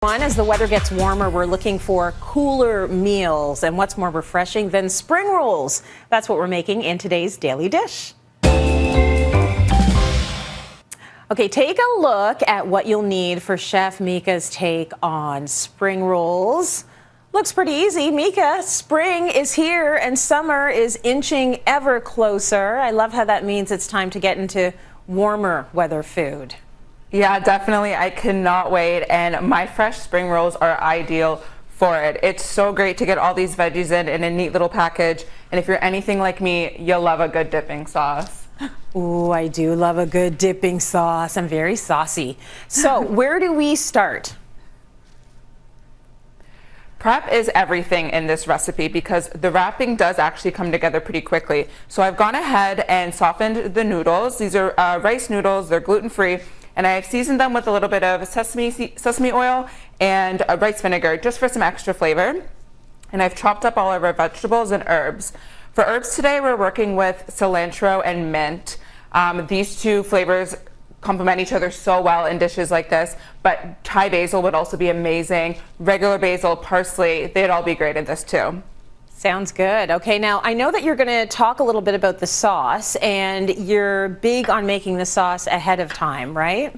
As the weather gets warmer, we're looking for cooler meals, and what's more refreshing than spring rolls? That's what we're making in today's Daily Dish. Okay, take a look at what you'll need for Chef Micah's take on spring rolls. Looks pretty easy. Micah, spring is here and summer is inching ever closer. I love how that means it's time to get into warmer weather food. Yeah, definitely. I cannot wait. And my fresh spring rolls are ideal for it. It's so great to get all these veggies in a neat little package. And if you're anything like me, you'll love a good dipping sauce. Ooh, I do love a good dipping sauce. I'm very saucy. So where do we start? Prep is everything in this recipe because the wrapping does actually come together pretty quickly. So I've gone ahead and softened the noodles. These are rice noodles. They're gluten-free. And I've seasoned them with a little bit of sesame oil and rice vinegar just for some extra flavor. And I've chopped up all of our vegetables and herbs. For herbs today, we're working with cilantro and mint. These two flavors complement each other so well in dishes like this, but Thai basil would also be amazing. Regular basil, parsley, they'd all be great in this too. Sounds good. Okay, now I know that you're going to talk a little bit about the sauce, and you're big on making the sauce ahead of time, right?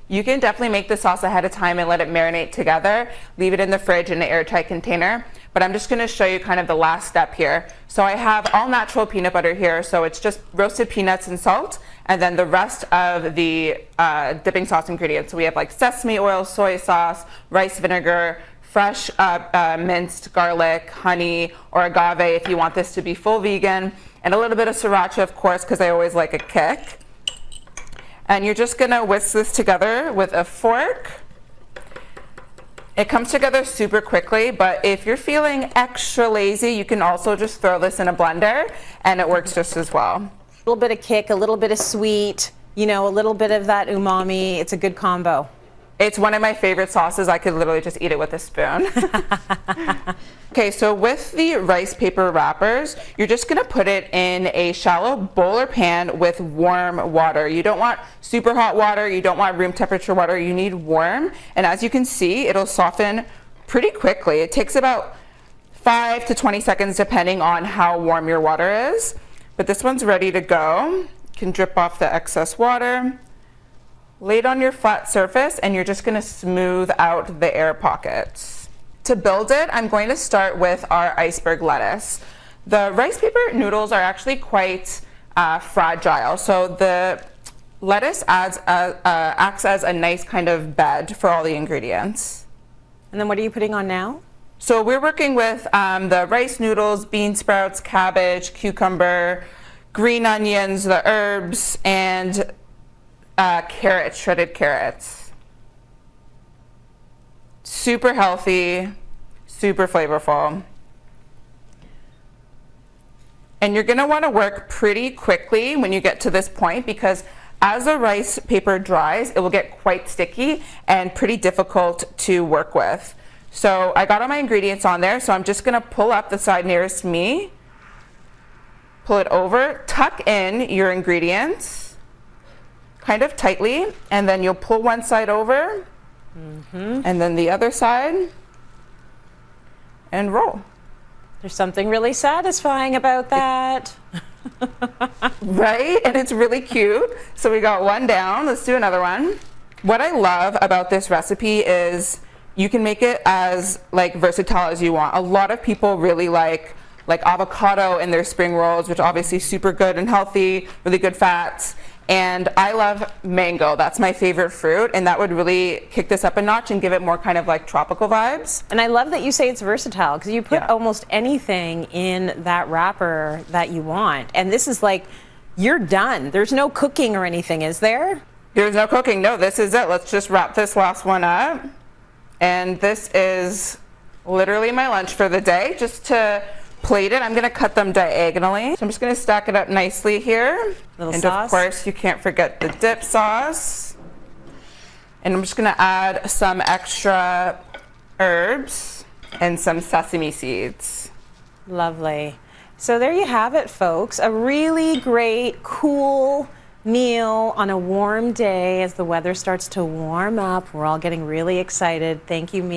You can definitely make the sauce ahead of time and let it marinate together. Leave it in the fridge in an airtight container. But I'm just going to show you kind of the last step here. So I have all natural peanut butter here. So it's just roasted peanuts and salt, and then the rest of the dipping sauce ingredients. So we have like sesame oil, soy sauce, rice vinegar, fresh minced garlic, honey, or agave if you want this to be full vegan, and a little bit of sriracha, of course, because I always like a kick. And you're just gonna whisk this together with a fork. It comes together super quickly, but if you're feeling extra lazy, you can also just throw this in a blender and it works just as well. A little bit of kick, a little bit of sweet, you know, a little bit of that umami. It's a good combo. It's one of my favorite sauces. I could literally just eat it with a spoon. Okay, so with the rice paper wrappers, you're just gonna put it in a shallow bowl or pan with warm water. You don't want super hot water, you don't want room temperature water, you need warm. And as you can see, it'll soften pretty quickly. It takes about 5 to 20 seconds depending on how warm your water is. But this one's ready to go. You can drip off the excess water. Lay it on your flat surface and you're just going to smooth out the air pockets. To build it, I'm going to start with our iceberg lettuce. The rice paper noodles are actually quite fragile, so the lettuce acts as a nice kind of bed for all the ingredients. And then what are you putting on now? So we're working with the rice noodles, bean sprouts, cabbage, cucumber, green onions, the herbs, and carrots, shredded carrots. Super healthy, super flavorful. And you're gonna wanna work pretty quickly when you get to this point because as the rice paper dries, it will get quite sticky and pretty difficult to work with. So I got all my ingredients on there, so I'm just gonna pull up the side nearest me, pull it over, tuck in your ingredients kind of tightly, and then you'll pull one side over, and then the other side, and roll. There's something really satisfying about that. Right? And it's really cute. So we got one down. Let's do another one. What I love about this recipe is you can make it as like versatile as you want. A lot of people really like avocado in their spring rolls, which obviously super good and healthy, really good fats. And I love mango. That's my favorite fruit, and that would really kick this up a notch and give it more kind of like tropical vibes. And I love that you say it's versatile because you put almost anything in that wrapper that you want. And this is like, you're done. There's no cooking or anything, is there? There's no cooking. No, this is it. Let's just wrap this last one up. And this is literally my lunch for the day. Just to plate it, I'm going to cut them diagonally. So I'm just going to stack it up nicely here. Little and sauce. Of course, you can't forget the dip sauce. And I'm just going to add some extra herbs and some sesame seeds. Lovely. So there you have it, folks. A really great, cool meal on a warm day as the weather starts to warm up. We're all getting really excited. Thank you, Mika.